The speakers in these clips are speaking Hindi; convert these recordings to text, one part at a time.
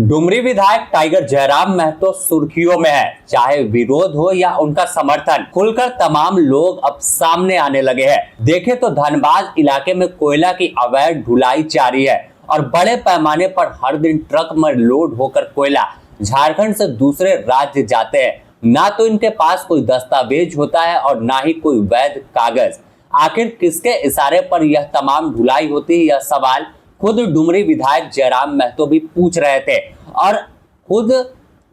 डुमरी विधायक टाइगर जयराम महतो सुर्खियों में है। चाहे विरोध हो या उनका समर्थन, खुलकर तमाम लोग अब सामने आने लगे हैं। देखें तो धनबाद इलाके में कोयला की अवैध ढुलाई जारी है और बड़े पैमाने पर हर दिन ट्रक में लोड होकर कोयला झारखंड से दूसरे राज्य जाते हैं। ना तो इनके पास कोई दस्तावेज होता है और ना ही कोई वैध कागज। आखिर किसके इशारे पर यह तमाम ढुलाई होती है, यह सवाल खुद डुमरी विधायक जयराम महतो भी पूछ रहे थे और खुद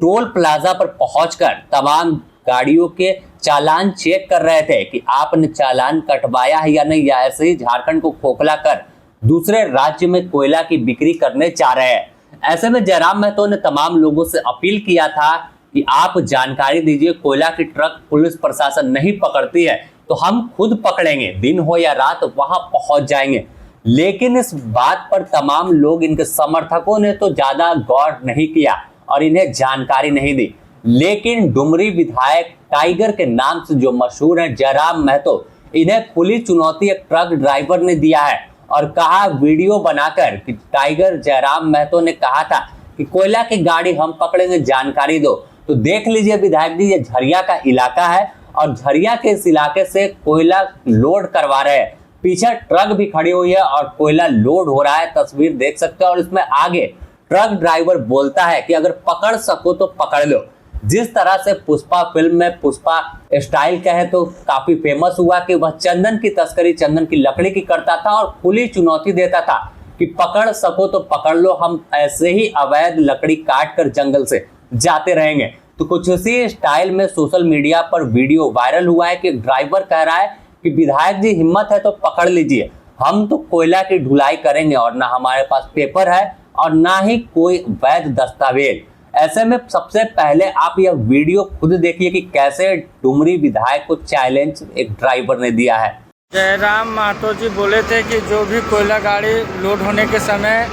टोल प्लाजा पर पहुंचकर तमाम गाड़ियों के चालान चेक कर रहे थे कि आपने चालान कटवाया है या नहीं, या ऐसे ही झारखंड को खोखला कर दूसरे राज्य में कोयला की बिक्री करने जा रहे हैं। ऐसे में जयराम महतो ने तमाम लोगों से अपील किया था कि आप जानकारी दीजिए, कोयला की ट्रक पुलिस प्रशासन नहीं पकड़ती है तो हम खुद पकड़ेंगे, दिन हो या रात वहां पहुंच जाएंगे। लेकिन इस बात पर तमाम लोग, इनके समर्थकों ने तो ज्यादा गौर नहीं किया और इन्हें जानकारी नहीं दी। लेकिन डुमरी विधायक टाइगर के नाम से जो मशहूर है जयराम महतो, इन्हें खुली चुनौती एक ट्रक ड्राइवर ने दिया है और कहा वीडियो बनाकर कि टाइगर जयराम महतो ने कहा था कि कोयला की गाड़ी हम पकड़ेंगे, जानकारी दो। तो देख लीजिए विधायक जी, ये झरिया का इलाका है और झरिया के इस इलाके से कोयला लोड करवा रहे हैं। पीछे ट्रक भी खड़ी हुई है और कोयला लोड हो रहा है, तस्वीर देख सकते हैं। और इसमें आगे ट्रक ड्राइवर बोलता है कि अगर पकड़ सको तो पकड़ लो। जिस तरह से पुष्पा फिल्म में पुष्पा स्टाइल कहे तो काफी फेमस हुआ कि वह चंदन की तस्करी, चंदन की लकड़ी की करता था और खुली चुनौती देता था कि पकड़ सको तो पकड़ लो, हम ऐसे ही अवैध लकड़ी काट कर जंगल से जाते रहेंगे। तो कुछ इसी स्टाइल में सोशल मीडिया पर वीडियो वायरल हुआ है कि ड्राइवर कह रहा है कि विधायक जी हिम्मत है तो पकड़ लीजिए, हम तो कोयला की ढुलाई करेंगे और ना हमारे पास पेपर है और ना ही कोई वैध दस्तावेज। ऐसे में सबसे पहले आप यह वीडियो खुद देखिए कि कैसे डुमरी विधायक को चैलेंज एक ड्राइवर ने दिया है। जयराम महतो जी बोले थे कि जो भी कोयला गाड़ी लोड होने के समय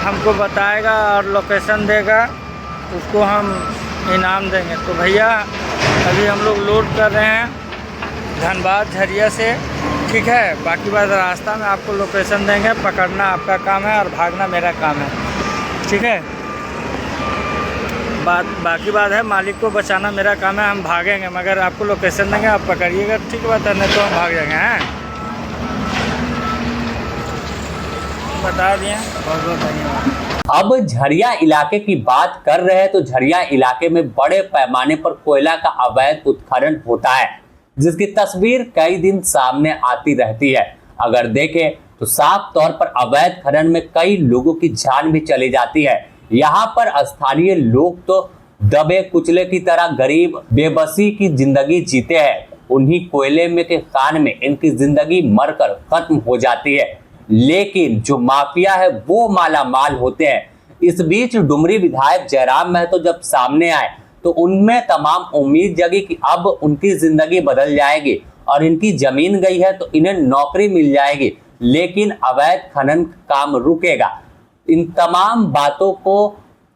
हमको बताएगा और लोकेशन देगा, उसको हम इनाम देंगे। तो भैया अभी हम लोग लोड कर रहे हैं धनबाद झरिया से, ठीक है। बाकी बात रास्ता में आपको लोकेशन देंगे, पकड़ना आपका काम है और भागना मेरा काम है, ठीक है। बाकी बात है मालिक को बचाना मेरा काम है, हम भागेंगे मगर आपको लोकेशन देंगे, आप पकड़िएगा, ठीक बात है, नहीं तो हम भाग जाएंगे। हैं, बता दिए, बहुत बहुत धन्यवाद। अब झरिया इलाके की बात कर रहे हैं तो झरिया इलाके में बड़े पैमाने पर कोयला का अवैध उत्खनन होता है, जिसकी तस्वीर कई दिन सामने आती रहती है। अगर देखें तो साफ तौर पर अवैध खनन में कई लोगों की जान भी चली जाती है। यहाँ पर स्थानीय लोग तो दबे कुचले की तरह गरीब बेबसी की जिंदगी जीते हैं। उन्हीं कोयले में के खान में इनकी जिंदगी मरकर खत्म हो जाती है, लेकिन जो माफिया है वो माला माल होते हैं। इस बीच डुमरी विधायक जयराम महतो जब सामने आए तो उनमें तमाम उम्मीद जगी कि अब उनकी जिंदगी बदल जाएगी और इनकी जमीन गई है तो इन्हें नौकरी मिल जाएगी, लेकिन अवैध खनन काम रुकेगा। इन तमाम बातों को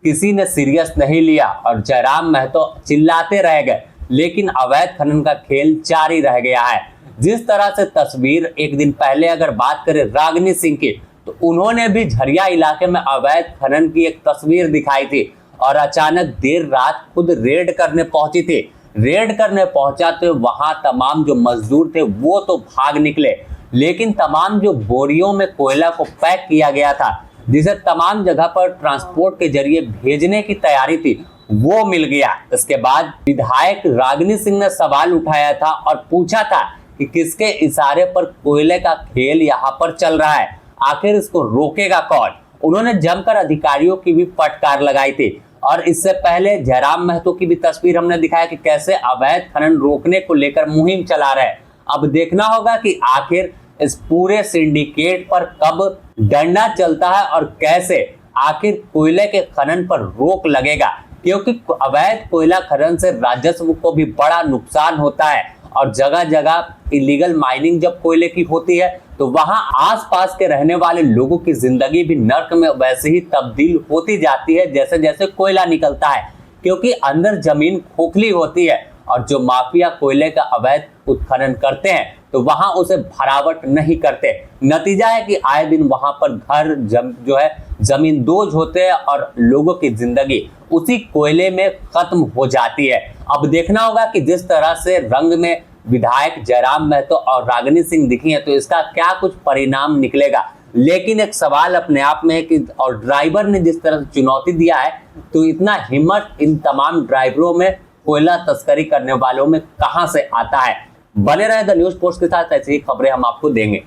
किसी ने सीरियस नहीं लिया और जयराम महतो चिल्लाते रह गए, लेकिन अवैध खनन का खेल जारी रह गया है। जिस तरह से तस्वीर एक दिन पहले अगर बात करें रागिनी सिंह की, तो उन्होंने भी झरिया इलाके में अवैध खनन की एक तस्वीर दिखाई थी और अचानक देर रात खुद रेड करने पहुंची थी। रेड करने पहुंचा तो वहां तमाम जो मजदूर थे वो तो भाग निकले, लेकिन तमाम जो बोरियों में कोयला को पैक किया गया था, जिसे तमाम जगह पर ट्रांसपोर्ट के जरिए भेजने की तैयारी थी, वो मिल गया। इसके बाद विधायक रागिनी सिंह ने सवाल उठाया था और पूछा था कि किसके इशारे पर कोयले का खेल यहाँ पर चल रहा है, आखिर इसको रोकेगा कौन। उन्होंने जमकर अधिकारियों की भी फटकार लगाई थी और इससे पहले जयराम महतो की भी तस्वीर हमने दिखाया कि कैसे अवैध खनन रोकने को लेकर मुहिम चला रहे हैं। अब देखना होगा कि आखिर इस पूरे सिंडिकेट पर कब डंडा चलता है और कैसे आखिर कोयले के खनन पर रोक लगेगा, क्योंकि अवैध कोयला खनन से राजस्व को भी बड़ा नुकसान होता है और जगह जगह इलीगल माइनिंग जब कोयले की होती है तो वहां आसपास के रहने वाले लोगों की जिंदगी भी नर्क में वैसे ही तब्दील होती जाती है जैसे जैसे कोयला निकलता है, क्योंकि अंदर जमीन खोखली होती है और जो माफिया कोयले का अवैध उत्खनन करते हैं तो वहां उसे भरावट नहीं करते। नतीजा है कि आए दिन वहां पर घर जो है जमीन दोज होते हैं और लोगों की जिंदगी उसी कोयले में खत्म हो जाती है। अब देखना होगा कि जिस तरह से रंग में विधायक जयराम महतो और रागिनी सिंह दिखी है तो इसका क्या कुछ परिणाम निकलेगा। लेकिन एक सवाल अपने आप में है कि और ड्राइवर ने जिस तरह से चुनौती दिया है तो इतना हिम्मत इन तमाम ड्राइवरों में, कोयला तस्करी करने वालों में कहां से आता है। बने रहे द न्यूज़ पोस्ट के साथ, ऐसी ही खबरें हम आपको देंगे।